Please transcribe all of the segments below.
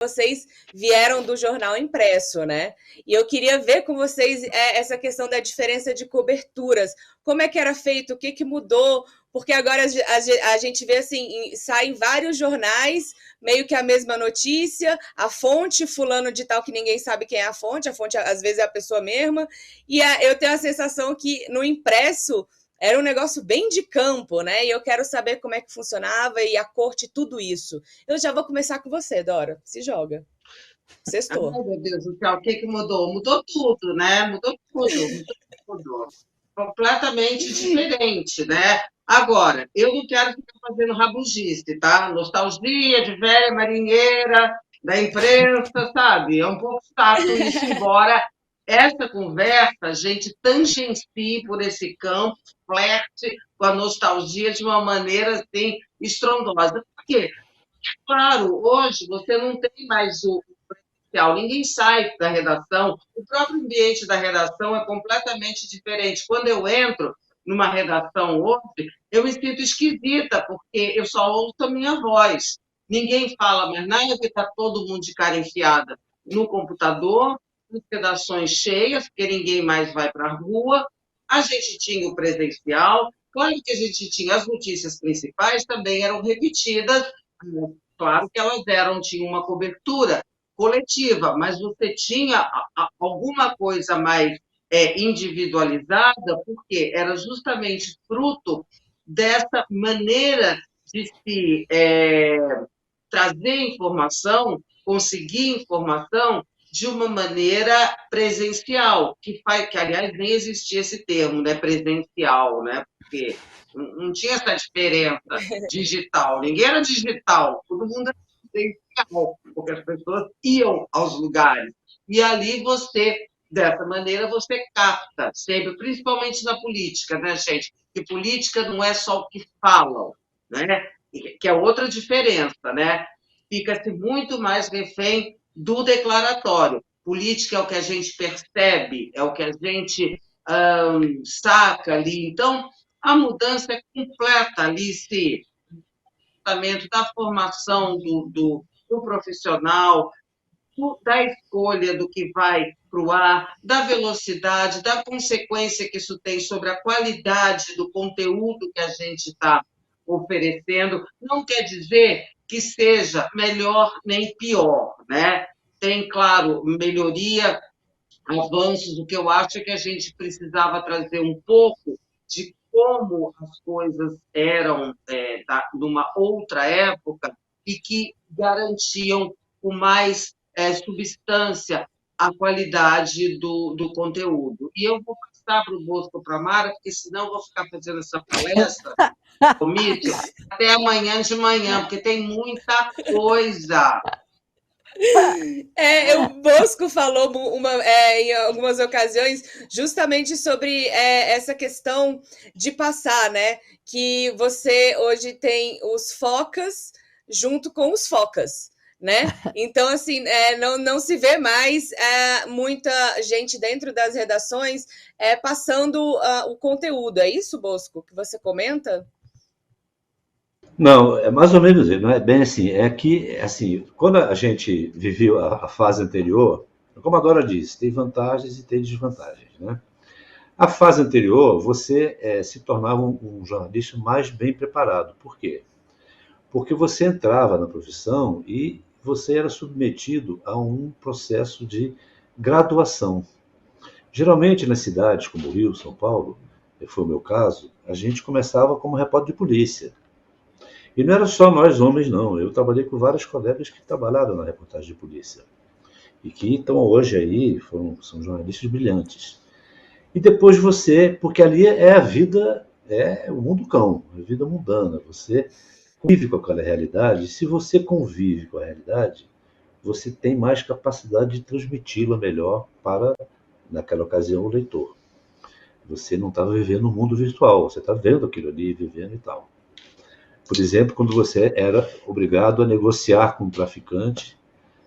vocês vieram do jornal impresso, né? E eu queria ver com vocês essa questão da diferença de coberturas. Como é que era feito? O que, que mudou? Porque agora a gente vê assim, saem vários jornais, meio que a mesma notícia, a fonte fulano de tal, que ninguém sabe quem é a fonte às vezes é a pessoa mesma, e eu tenho a sensação que no impresso era um negócio bem de campo, né? E eu quero saber como é que funcionava e a corte, tudo isso. Eu já vou começar com você, Dora. Se joga. Ai, Sextou. meu Deus do céu, o que que mudou? Mudou tudo, né? Mudou tudo, mudou tudo. Completamente diferente, né? Agora, eu não quero ficar fazendo rabugice, tá? Nostalgia de velha marinheira, da imprensa, sabe? É um pouco chato isso, embora essa conversa a gente tangencie por esse campo, flerte com a nostalgia de uma maneira assim estrondosa. Por quê? Claro, hoje você não tem mais o presencial, ninguém sai da redação, o próprio ambiente da redação é completamente diferente. Quando eu entro numa redação hoje, eu me sinto esquisita, porque eu só ouço a minha voz. Ninguém fala mais nada, porque está todo mundo de cara enfiada no computador, as redações cheias, porque ninguém mais vai para a rua. A gente tinha o presencial, claro que a gente tinha as notícias principais, também eram repetidas, claro que elas tinham uma cobertura coletiva, mas você tinha alguma coisa mais individualizada, porque era justamente fruto dessa maneira de se trazer informação, conseguir informação de uma maneira presencial, que aliás nem existia esse termo, né, presencial, né, porque não tinha essa diferença digital, ninguém era digital, todo mundo era presencial, porque as pessoas iam aos lugares. E ali você, dessa maneira, você capta sempre, principalmente na política, né, gente? Que política não é só o que falam, né? Que é outra diferença, né? Fica-se muito mais refém do declaratório. Política é o que a gente percebe, é o que a gente saca ali. Então, a mudança é completa ali, se da formação do profissional, da escolha do que vai para o ar, da velocidade, da consequência que isso tem sobre a qualidade do conteúdo que a gente está oferecendo. Não quer dizer que seja melhor nem pior, né? Tem, claro, melhoria, avanços. O que eu acho é que a gente precisava trazer um pouco de como as coisas eram numa outra época e que garantiam com mais substância a qualidade do conteúdo. E eu vou passar para o Bosco para a Mara, porque senão eu vou ficar fazendo essa palestra, Comício, até amanhã de manhã, porque tem muita coisa. O Bosco falou em algumas ocasiões justamente sobre essa questão de passar, né? Que você hoje tem os focas junto com os focas, né? Então, assim, não se vê mais muita gente dentro das redações passando o conteúdo. É isso, Bosco, que você comenta? Não, é mais ou menos isso, não é bem assim. É que, assim, quando a gente viveu a fase anterior, como a Dora disse, tem vantagens e tem desvantagens, né? A fase anterior, você se tornava um jornalista mais bem preparado. Por quê? Porque você entrava na profissão e você era submetido a um processo de graduação. Geralmente, nas cidades como Rio, São Paulo, que foi o meu caso, a gente começava como repórter de polícia. E não era só nós homens, não. Eu trabalhei com vários colegas que trabalharam na reportagem de polícia. E que estão hoje aí, são jornalistas brilhantes. E depois você, porque ali é a vida, é o mundo cão, a vida mundana. Você convive com aquela realidade, e se você convive com a realidade, você tem mais capacidade de transmiti-la melhor para, naquela ocasião, o leitor. Você não estava vivendo um mundo virtual, você está vendo aquilo ali, vivendo e tal. Por exemplo, quando você era obrigado a negociar com um traficante,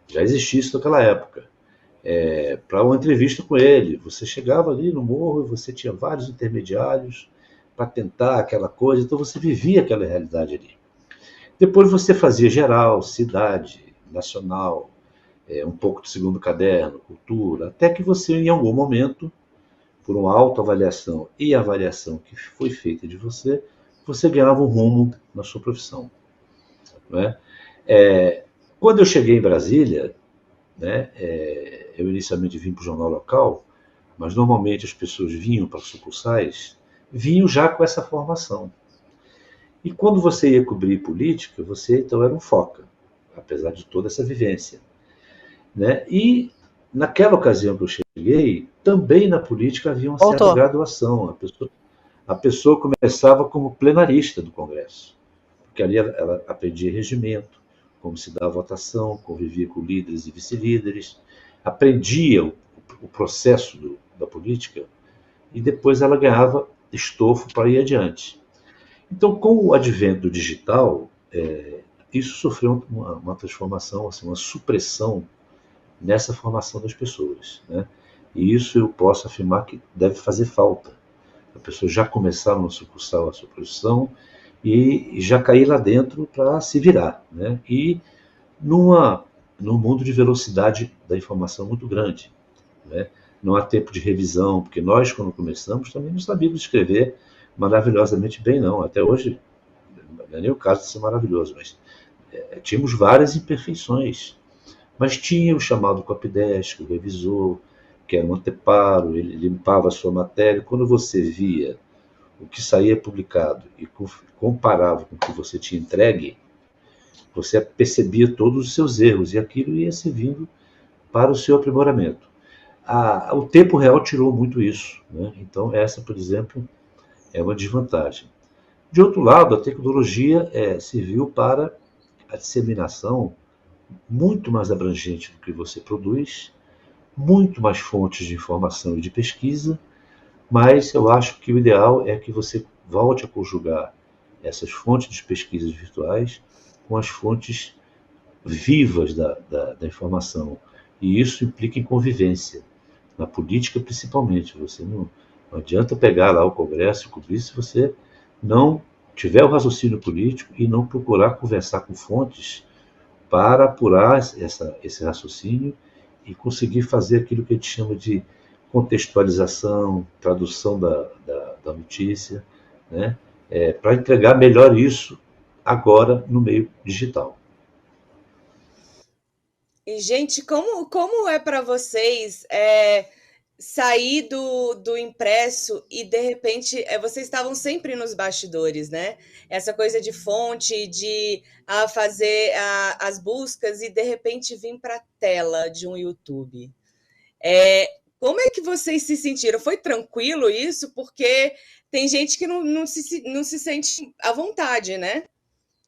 já existia isso naquela época, para uma entrevista com ele. Você chegava ali no morro e você tinha vários intermediários para tentar aquela coisa, então você vivia aquela realidade ali. Depois você fazia geral, cidade, nacional, um pouco de segundo caderno, cultura, até que você, em algum momento, por uma autoavaliação e avaliação que foi feita de você, você ganhava um rumo na sua profissão. Não é? Quando eu cheguei em Brasília, né, eu inicialmente vim para o jornal local, mas normalmente as pessoas vinham para sucursais, vinham já com essa formação. E quando você ia cobrir política, você então era um foca, apesar de toda essa vivência. Né? E naquela ocasião que eu cheguei, também na política havia uma certa graduação. A pessoa começava como plenarista do Congresso, porque ali ela aprendia regimento, como se dá a votação, convivia com líderes e vice-líderes, aprendia o processo da política e depois ela ganhava estofo para ir adiante. Então, com o advento do digital, isso sofreu uma transformação, assim, uma supressão nessa formação das pessoas. Né? E isso eu posso afirmar que deve fazer falta. A pessoa já começar no sucursal a sua profissão e já cair lá dentro para se virar. Né? E num mundo de velocidade da informação muito grande. Né? Não há tempo de revisão, porque nós, quando começamos, também não sabíamos escrever maravilhosamente bem, não. Até hoje, não é nem o caso de ser maravilhoso, mas tínhamos várias imperfeições. Mas tinha o chamado copydesk, o revisor, que era um anteparo, ele limpava a sua matéria. Quando você via o que saía publicado e comparava com o que você tinha entregue, você percebia todos os seus erros e aquilo ia servindo para o seu aprimoramento. O tempo real tirou muito isso. Né? Então, essa, por exemplo, é uma desvantagem. De outro lado, a tecnologia serviu para a disseminação muito mais abrangente do que você produz, muito mais fontes de informação e de pesquisa, mas eu acho que o ideal é que você volte a conjugar essas fontes de pesquisas virtuais com as fontes vivas da informação. E isso implica em convivência, na política principalmente. Você não adianta pegar lá o Congresso e cobrir se você não tiver o raciocínio político e não procurar conversar com fontes para apurar esse raciocínio e conseguir fazer aquilo que a gente chama de contextualização, tradução da notícia, né? Para entregar melhor isso agora no meio digital. E, gente, como é para vocês sair do impresso e, de repente, vocês estavam sempre nos bastidores, né? Essa coisa de fonte, de fazer as buscas e, de repente, vir para a tela de um YouTube. Como é que vocês se sentiram? Foi tranquilo isso? Porque tem gente que não se sente à vontade, né?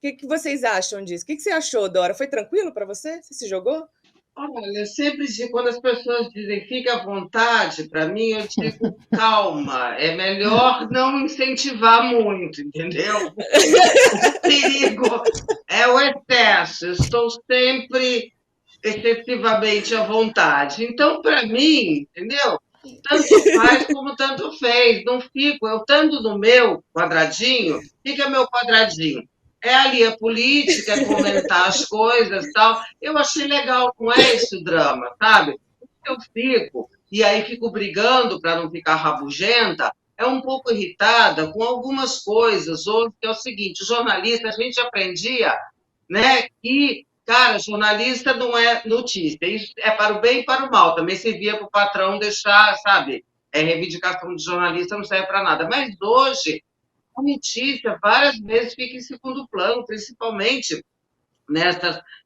O que vocês acham disso? O que você achou, Dora? Foi tranquilo para você? Você se jogou? Olha, eu sempre digo, quando as pessoas dizem fica à vontade, para mim, eu digo calma, é melhor não incentivar muito, entendeu? O perigo é o excesso, eu estou sempre excessivamente à vontade. Então, para mim, entendeu? Tanto faz como tanto fez, não fico, eu estando no meu quadradinho, fica meu quadradinho. É ali a política, é comentar as coisas e tal. Eu achei legal, não é esse o drama, sabe? Eu fico, e aí fico brigando para não ficar rabugenta, é um pouco irritada com algumas coisas. Ou que é o seguinte, jornalista, a gente aprendia, né, que, cara, jornalista não é notícia, isso é para o bem e para o mal. Também servia para o patrão deixar, sabe, reivindicação de jornalista não serve para nada. Mas hoje a notícia várias vezes fica em segundo plano, principalmente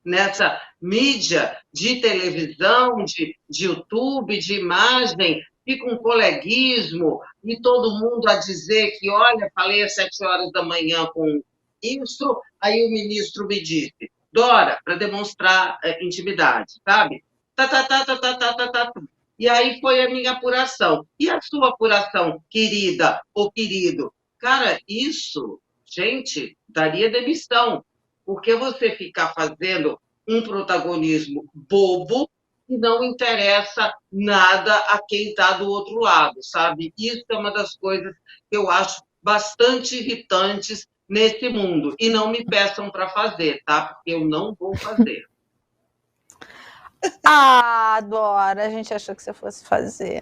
nessa mídia de televisão, de YouTube, de imagem, fica um coleguismo e todo mundo a dizer que, olha, falei às 7 horas da manhã com o ministro, aí o ministro me disse, Dora, para demonstrar intimidade, sabe? Tá, tá, tá, tá, tá, tá, tá, tá. E aí foi a minha apuração. E a sua apuração, querida ou querido? Cara, isso, gente, daria demissão, porque você ficar fazendo um protagonismo bobo e não interessa nada a quem está do outro lado, sabe? Isso é uma das coisas que eu acho bastante irritantes nesse mundo. E não me peçam para fazer, tá? Porque eu não vou fazer. Ah, Dora, a gente achou que você fosse fazer.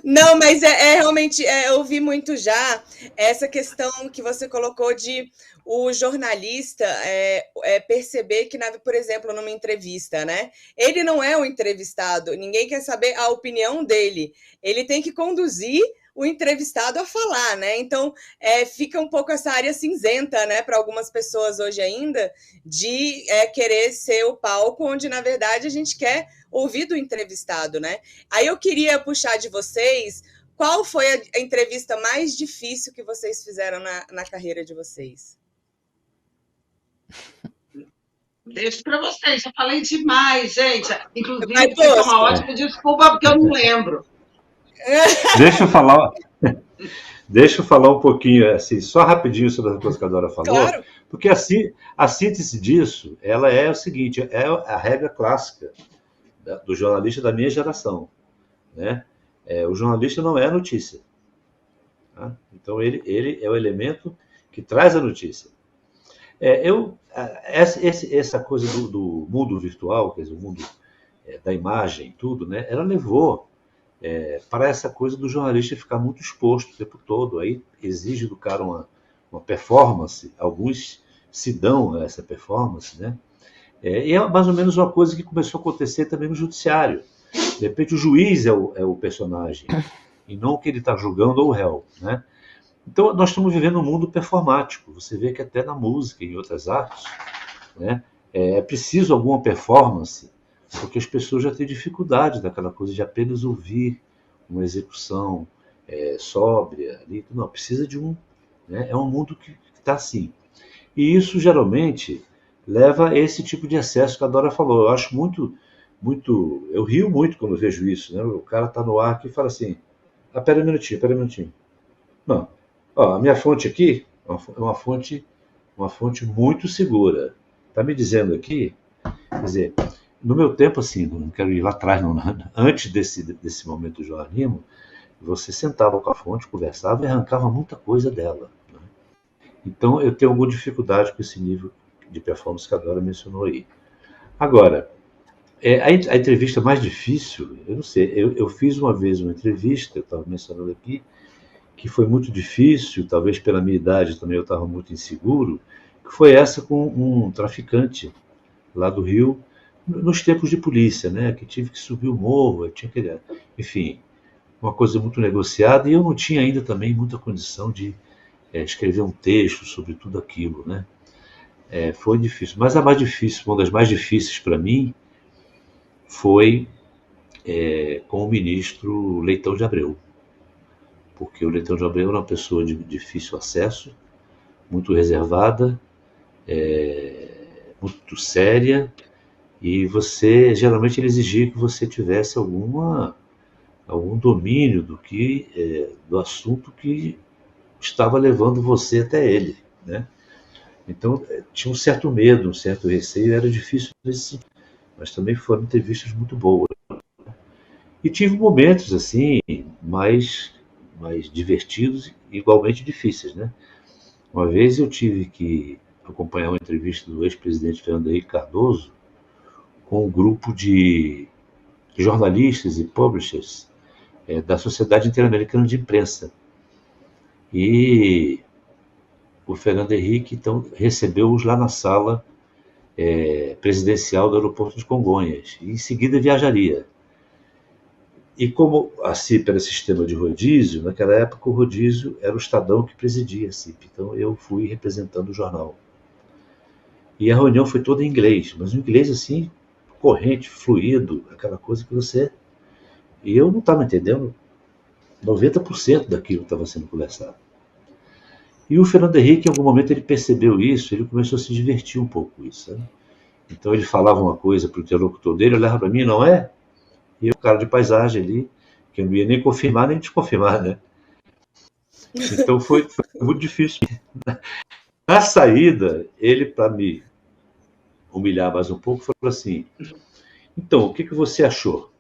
Não, mas realmente, eu vi muito já essa questão que você colocou de o jornalista perceber que, por exemplo, numa entrevista, né? Ele não é o entrevistado, ninguém quer saber a opinião dele. Ele tem que conduzir o entrevistado a falar, né? Então, fica um pouco essa área cinzenta, né, para algumas pessoas hoje ainda, de querer ser o palco onde, na verdade, a gente quer ouvir do entrevistado, né? Aí eu queria puxar de vocês, qual foi a entrevista mais difícil que vocês fizeram na carreira de vocês? Deixo para vocês, eu falei demais, gente. Inclusive, fica uma ótima desculpa, porque eu não lembro. Deixa eu falar um pouquinho, assim, só rapidinho sobre a coisa que a Dora falou, claro. Porque a síntese disso, ela é o seguinte, é a regra clássica do jornalista da minha geração, né? O jornalista não é a notícia, tá? Então ele é o elemento que traz a notícia. Essa coisa do mundo virtual, quer dizer, o mundo da imagem, tudo, né? Ela levou para essa coisa do jornalista ficar muito exposto o tempo todo. Aí exige do cara uma performance, alguns se dão a essa performance, né? E é mais ou menos uma coisa que começou a acontecer também no judiciário. De repente o juiz é o personagem, e não que ele está julgando o réu, né? Então nós estamos vivendo um mundo performático. Você vê que até na música e em outras artes, né, é preciso alguma performance, porque as pessoas já têm dificuldade daquela coisa de apenas ouvir uma execução sóbria. Ali. Não, precisa de um... Né, é um mundo que está assim. E isso geralmente leva a esse tipo de excesso que a Dora falou. Eu acho muito... Eu rio muito quando vejo isso. Né? O cara está no ar aqui e fala assim, pera um minutinho. Não. Ó, a minha fonte aqui é uma fonte muito segura. Está me dizendo aqui, quer dizer, no meu tempo, assim, não quero ir lá atrás, não, antes desse momento do jornalismo, você sentava com a fonte, conversava e arrancava muita coisa dela. Né? Então, eu tenho alguma dificuldade com esse nível de performance que a Dora mencionou aí. Agora, a entrevista mais difícil, eu não sei, eu fiz uma vez uma entrevista, eu estava mencionando aqui, que foi muito difícil, talvez pela minha idade também eu estava muito inseguro, que foi essa com um traficante lá do Rio, nos tempos de polícia, né, que tive que subir o morro, enfim, uma coisa muito negociada, e eu não tinha ainda também muita condição de escrever um texto sobre tudo aquilo, né. Foi difícil, mas a mais difícil, uma das mais difíceis para mim, foi com o ministro Leitão de Abreu, porque o Leitão de Abreu era uma pessoa de difícil acesso, muito reservada, muito séria, e geralmente ele exigia que você tivesse algum domínio do assunto que estava levando você até ele, né? Então tinha um certo medo, um certo receio, era difícil nesse, mas também foram entrevistas muito boas. E tive momentos assim mais divertidos e igualmente difíceis, né? Uma vez eu tive que acompanhar uma entrevista do ex-presidente Fernando Henrique Cardoso com um grupo de jornalistas e publishers da Sociedade Interamericana de Imprensa. E o Fernando Henrique, então, recebeu-os lá na sala presidencial do aeroporto de Congonhas. E em seguida viajaria. E como a CIP era sistema de rodízio, naquela época o rodízio era o Estadão que presidia a CIP. Então eu fui representando o jornal. E a reunião foi toda em inglês, mas um inglês assim, corrente, fluido, aquela coisa que você... E eu não estava entendendo 90% daquilo que estava sendo conversado. E o Fernando Henrique, em algum momento, ele percebeu isso, ele começou a se divertir um pouco com isso. Sabe? Então ele falava uma coisa para o interlocutor dele, olhava para mim, não é? E o cara de paisagem ali, que eu não ia nem confirmar nem desconfirmar, né? Então foi muito difícil. Na saída, ele, para me humilhar mais um pouco, falou assim, então, o que você achou?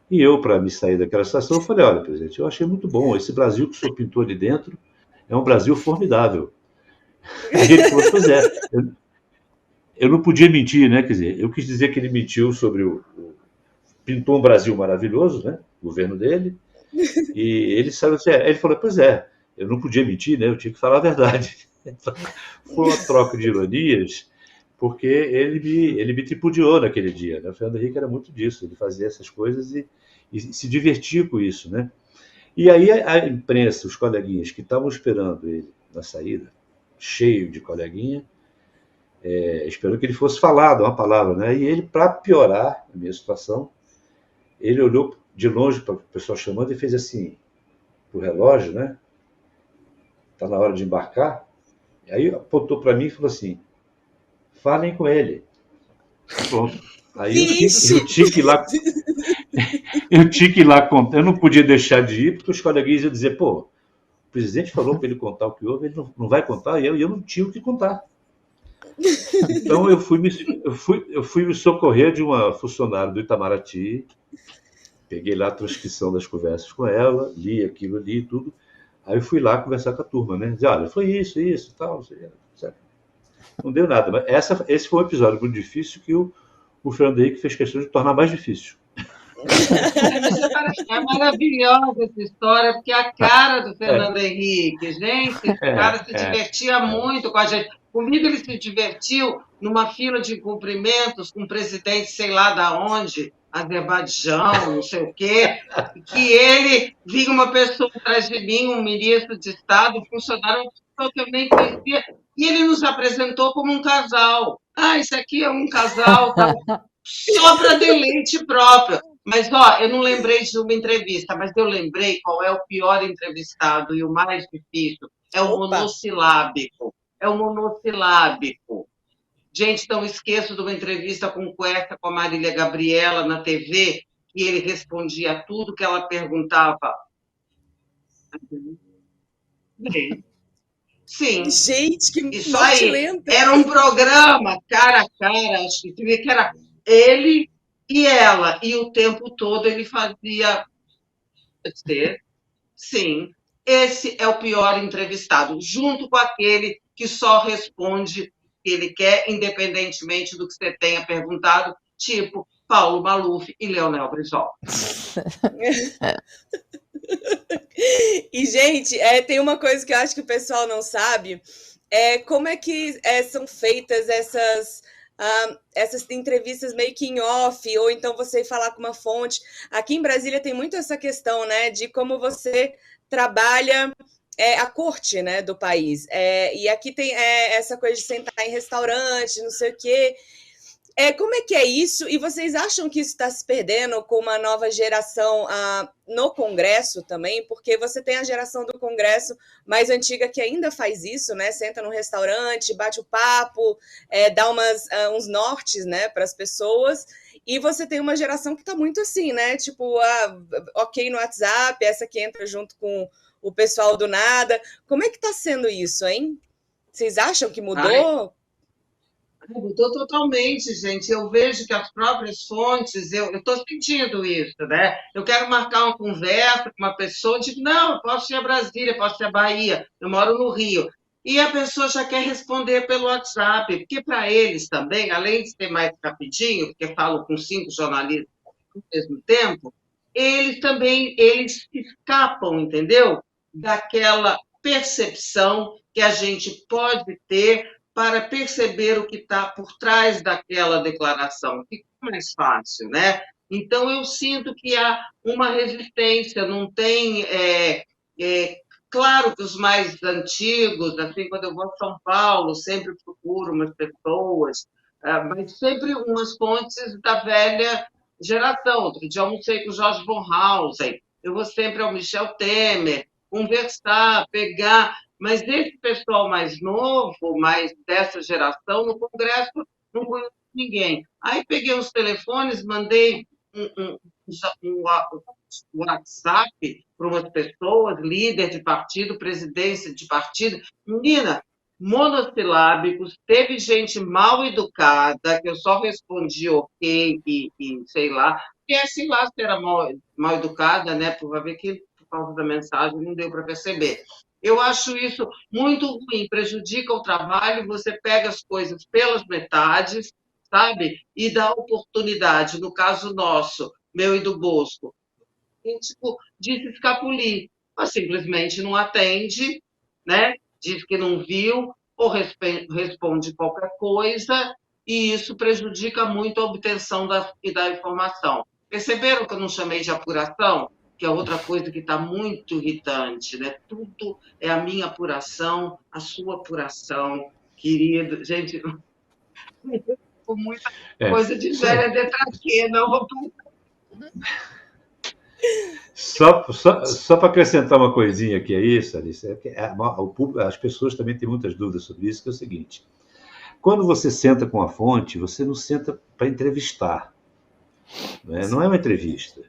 E eu, para me sair daquela situação, eu falei, olha, presidente, eu achei muito bom. Esse Brasil que o senhor pintou ali dentro é um Brasil formidável. Aí ele falou, pois é, eu não podia mentir, né? Quer dizer, eu quis dizer que ele mentiu sobre pintou um Brasil maravilhoso, né? O governo dele, e ele saiu assim, ele falou, pois é, eu não podia mentir, né? Eu tinha que falar a verdade. Foi uma troca de ironias, porque ele me tripudiou naquele dia, né? O Fernando Henrique era muito disso, ele fazia essas coisas e se divertia com isso, né? E aí a imprensa, os coleguinhas que estavam esperando ele na saída, cheio de coleguinha, esperando que ele fosse falar, dar uma palavra, né? E ele, para piorar a minha situação, ele olhou de longe para o pessoal chamando e fez assim, pro relógio, né? Tá na hora de embarcar. E aí apontou para mim e falou assim, falem com ele. Pronto. Aí eu tinha que ir lá, eu tinha que ir lá contar, eu não podia deixar de ir, porque os coleguinhas iam dizer, pô, o presidente falou para ele contar o que houve, ele não vai contar, e eu não tinha o que contar. Então eu fui me socorrer de uma funcionária do Itamaraty, peguei lá a transcrição das conversas com ela, li aquilo ali e tudo. Aí eu fui lá conversar com a turma, né? Dizer, olha, foi isso, tal, não deu nada. Mas esse foi um episódio muito difícil que o Fernando Henrique fez questão de tornar mais difícil. É maravilhosa essa história, porque é a cara do Fernando Henrique, gente, esse cara se divertia muito com a gente. Comigo ele se divertiu numa fila de cumprimentos com um presidente, sei lá da onde, Azerbaijão, não sei o quê, que ele vinha uma pessoa atrás de mim, um ministro de Estado, um funcionário, uma pessoa que eu nem conhecia, e ele nos apresentou como um casal. Ah, isso aqui é um casal, tá? Só para deleite próprio. Mas, eu não lembrei de uma entrevista, mas eu lembrei qual é o pior entrevistado e o mais difícil. É o monossilábico. É o monossilábico. Gente, então esqueço de uma entrevista com Cuesta com a Marília Gabriela na TV, que ele respondia tudo que ela perguntava. Sim. Gente, que isso aí lenta. Era um programa cara a cara, acho que era ele e ela, e o tempo todo ele fazia. Sim, esse é o pior entrevistado, junto com aquele que só responde o que ele quer, independentemente do que você tenha perguntado, tipo Paulo Maluf e Leonel Brizola. E, gente, tem uma coisa que eu acho que o pessoal não sabe, como é que são feitas essas entrevistas making off, ou então você falar com uma fonte. Aqui em Brasília tem muito essa questão, né, de como você trabalha a corte, né, do país. E aqui tem essa coisa de sentar em restaurante, não sei o quê. Como é que é isso? E vocês acham que isso está se perdendo com uma nova geração no Congresso também? Porque você tem a geração do Congresso mais antiga que ainda faz isso, né? Senta num restaurante, bate o papo, dá uns nortes, né, para as pessoas. E você tem uma geração que está muito assim, né? Tipo, ok no WhatsApp, essa que entra junto com o pessoal do nada. Como é que está sendo isso, hein? Vocês acham que mudou? Mudou totalmente, gente. Eu vejo que as próprias fontes, eu estou sentindo isso, né? Eu quero marcar uma conversa com uma pessoa, digo, não, eu posso ir a Brasília, posso ir a Bahia, eu moro no Rio. E a pessoa já quer responder pelo WhatsApp, porque para eles também, além de ser mais rapidinho, porque falam com 5 jornalistas ao mesmo tempo, eles escapam, entendeu? Daquela percepção que a gente pode ter para perceber o que está por trás daquela declaração. Fica mais fácil, né? Então, eu sinto que há uma resistência, não tem... claro que os mais antigos, assim, quando eu vou a São Paulo, sempre procuro umas pessoas, mas sempre umas fontes da velha geração. Outro dia eu almocei com o Jorge von Hausen, eu vou sempre ao Michel Temer, conversar, pegar... Mas esse pessoal mais novo, mais dessa geração, no Congresso, não conheço ninguém. Aí peguei os telefones, mandei um WhatsApp para umas pessoas, líder de partido, presidência de partido. Menina, monossilábicos, teve gente mal educada, que eu só respondi ok e sei lá. E sei lá se era mal educada, né? Por ver que por causa da mensagem não deu para perceber. Eu acho isso muito ruim, prejudica o trabalho, você pega as coisas pelas metades, sabe? E dá oportunidade, no caso nosso, meu e do Bosco, de se escapulir, mas simplesmente não atende, né? Diz que não viu, ou responde qualquer coisa, e isso prejudica muito a obtenção da informação. Perceberam que eu não chamei de apuração? Que é outra coisa que está muito irritante, né? Tudo é a minha apuração, a sua apuração, querido. Gente, com muita coisa de velha detraquê, não vou. Só para acrescentar uma coisinha aqui a isso, Alice, as pessoas também têm muitas dúvidas sobre isso, que é o seguinte: quando você senta com a fonte, você não senta para entrevistar, né? Não é uma entrevista,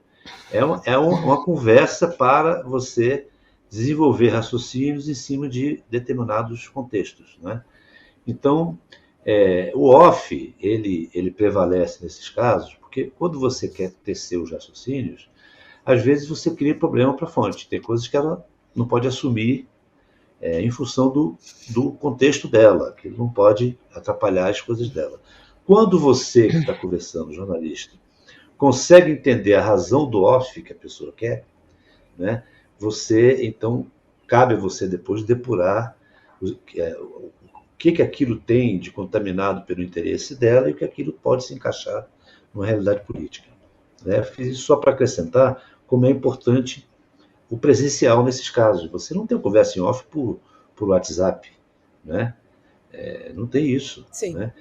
é uma conversa para você desenvolver raciocínios em cima de determinados contextos, né? Então, o off, ele prevalece nesses casos, porque quando você quer tecer os raciocínios, às vezes você cria problema para a fonte. Tem coisas que ela não pode assumir em função do contexto dela, que não pode atrapalhar as coisas dela. Quando você que está conversando, jornalista, consegue entender a razão do off que a pessoa quer, né, então, cabe a você depois depurar o que aquilo tem de contaminado pelo interesse dela e o que aquilo pode se encaixar numa realidade política, né? Fiz isso só para acrescentar como é importante o presencial nesses casos. Você não tem conversa em off por WhatsApp, né? Não tem isso. Sim. Né?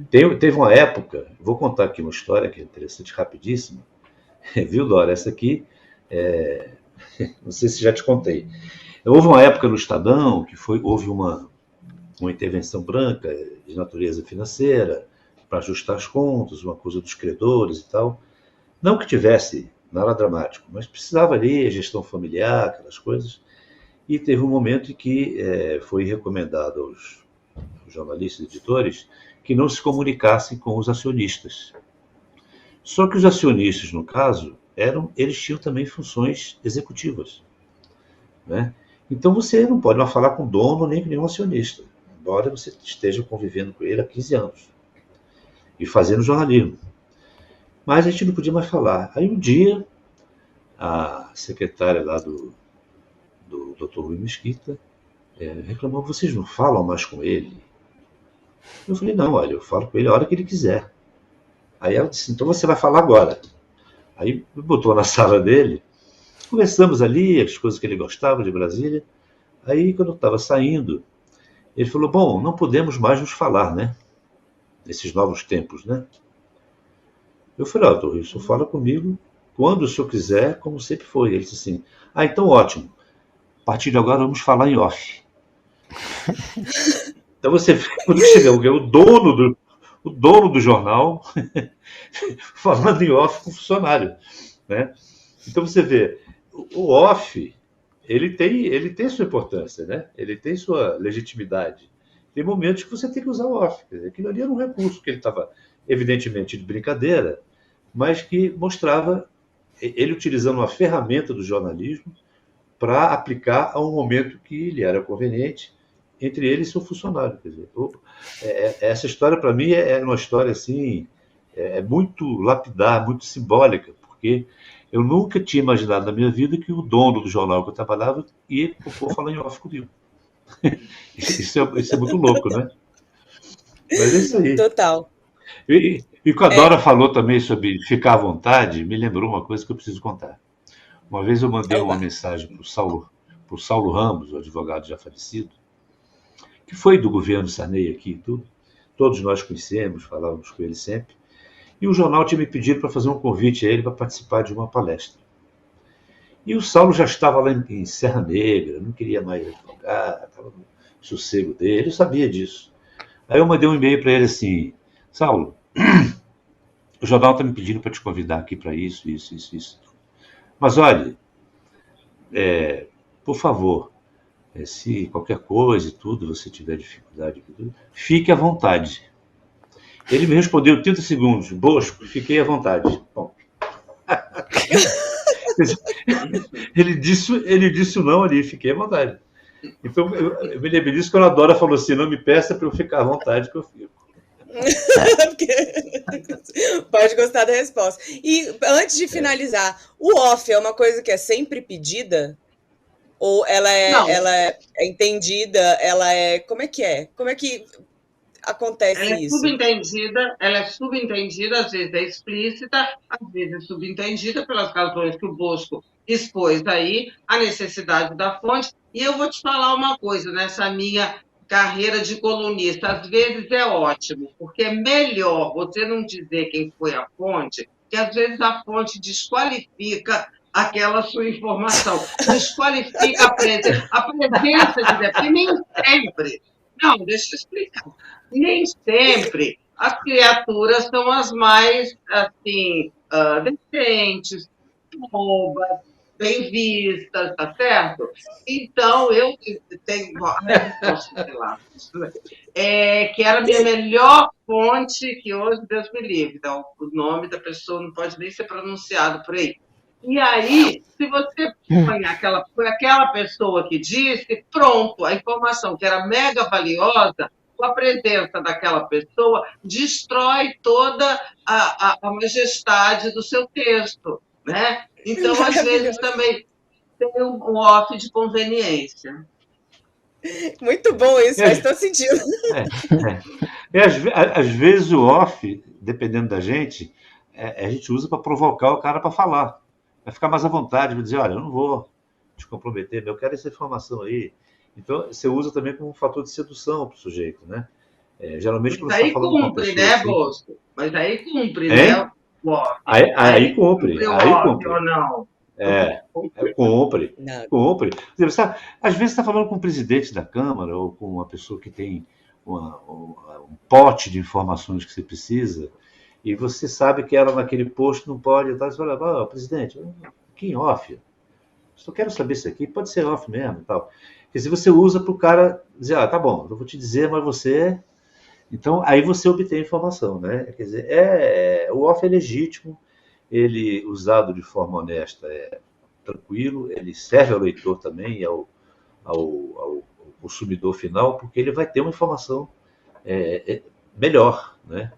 Teve uma época, vou contar aqui uma história que é interessante, rapidíssima. Viu, Dora? Essa aqui, não sei se já te contei. Houve uma época no Estadão que houve uma intervenção branca de natureza financeira para ajustar as contas, uma coisa dos credores e tal. Não que tivesse nada dramático, mas precisava ali gestão familiar, aquelas coisas. E teve um momento em que foi recomendado aos jornalistas e editores que não se comunicassem com os acionistas. Só que os acionistas, no caso, eles tinham também funções executivas, né? Então você não pode mais falar com o dono nem com nenhum acionista, embora você esteja convivendo com ele há 15 anos e fazendo jornalismo. Mas a gente não podia mais falar. Aí um dia, a secretária lá do Dr. Rui Mesquita reclamou: vocês não falam mais com ele? Eu falei: não, olha, eu falo com ele a hora que ele quiser. Aí ela disse: então você vai falar agora. Aí me botou na sala dele, conversamos ali, as coisas que ele gostava de Brasília. Aí, quando eu estava saindo, ele falou: bom, não podemos mais nos falar, né? Nesses novos tempos, né? Eu falei: doutor Rui, o senhor fala comigo quando o senhor quiser, como sempre foi. Ele disse assim: então ótimo, a partir de agora vamos falar em off. Então você vê, quando chega o dono do jornal falando em off com o funcionário, né? Então você vê, o off, ele tem sua importância, né? Ele tem sua legitimidade. Tem momentos que você tem que usar o off. Quer dizer, aquilo ali era um recurso que ele estava, evidentemente, de brincadeira, mas que mostrava ele utilizando uma ferramenta do jornalismo para aplicar a um momento que lhe era conveniente entre ele e seu funcionário. Quer dizer, essa história, para mim, é uma história assim, muito lapidar, muito simbólica, porque eu nunca tinha imaginado na minha vida que o dono do jornal que eu trabalhava ia propor falar em off comigo. Isso é muito louco, né? Mas é isso aí. Total. E quando a Dora falou também sobre ficar à vontade, me lembrou uma coisa que eu preciso contar. Uma vez eu mandei uma mensagem para o Saulo Ramos, o advogado já falecido, que foi do governo Sarney aqui e tudo. Todos nós conhecemos, falávamos com ele sempre. E o jornal tinha me pedido para fazer um convite a ele para participar de uma palestra. E o Saulo já estava lá em Serra Negra, não queria mais advogar, estava no sossego dele, eu sabia disso. Aí eu mandei um e-mail para ele assim: Saulo, o jornal está me pedindo para te convidar aqui para isso. Mas olha, por favor, se qualquer coisa e tudo, você tiver dificuldade, fique à vontade. Ele me respondeu 30 segundos: Bosco, fiquei à vontade. Bom. Ele disse o não ali, fiquei à vontade. Então, eu me lembro disso quando a Dora falou assim, não me peça para eu ficar à vontade que eu fico. Pode gostar da resposta. E antes de finalizar, o off é uma coisa que é sempre pedida? Ou ela é entendida? Como é que é? Como é que acontece isso? Ela é subentendida, às vezes é explícita, às vezes é subentendida pelas razões que o Bosco expôs aí, a necessidade da fonte. E eu vou te falar uma coisa, nessa minha carreira de colunista, às vezes é ótimo, porque é melhor você não dizer quem foi a fonte, que às vezes a fonte desqualifica aquela sua informação, desqualifica a presença de porque nem sempre. Não, deixa eu explicar. Nem sempre as criaturas são as mais, assim, decentes, bobas, bem vistas, tá certo? Então, eu tenho... Posso falar? Que era a minha melhor fonte, que hoje Deus me livre. Então, o nome da pessoa não pode nem ser pronunciado por aí. E aí, se você foi aquela pessoa que disse, pronto, a informação que era mega valiosa, com a presença daquela pessoa, destrói toda a majestade do seu texto, né? Então, às vezes, também tem um off de conveniência. Muito bom isso, faz todo sentido. Às vezes o off, dependendo da gente, a gente usa para provocar o cara para falar. Vai ficar mais à vontade, vai dizer, olha, eu não vou te comprometer, eu quero essa informação aí. Então, você usa também como um fator de sedução para o sujeito, né? Geralmente, quando você está falando com uma pessoa... né, Bosco? Mas aí cumpre, né? Aí cumpre. Aí cumpre. Ou não? Cumpre. Às vezes você está falando com o presidente da Câmara ou com uma pessoa que tem um pote de informações que você precisa e você sabe que ela naquele posto não pode estar. Você fala, presidente, aqui em off, só quero saber isso aqui, pode ser off mesmo e tal. Quer dizer, você usa para o cara dizer, tá bom, eu vou te dizer, mas você... Então, aí você obtém informação, né? Quer dizer, o off é legítimo, ele usado de forma honesta é tranquilo, ele serve ao leitor também e ao consumidor final, porque ele vai ter uma informação melhor, né?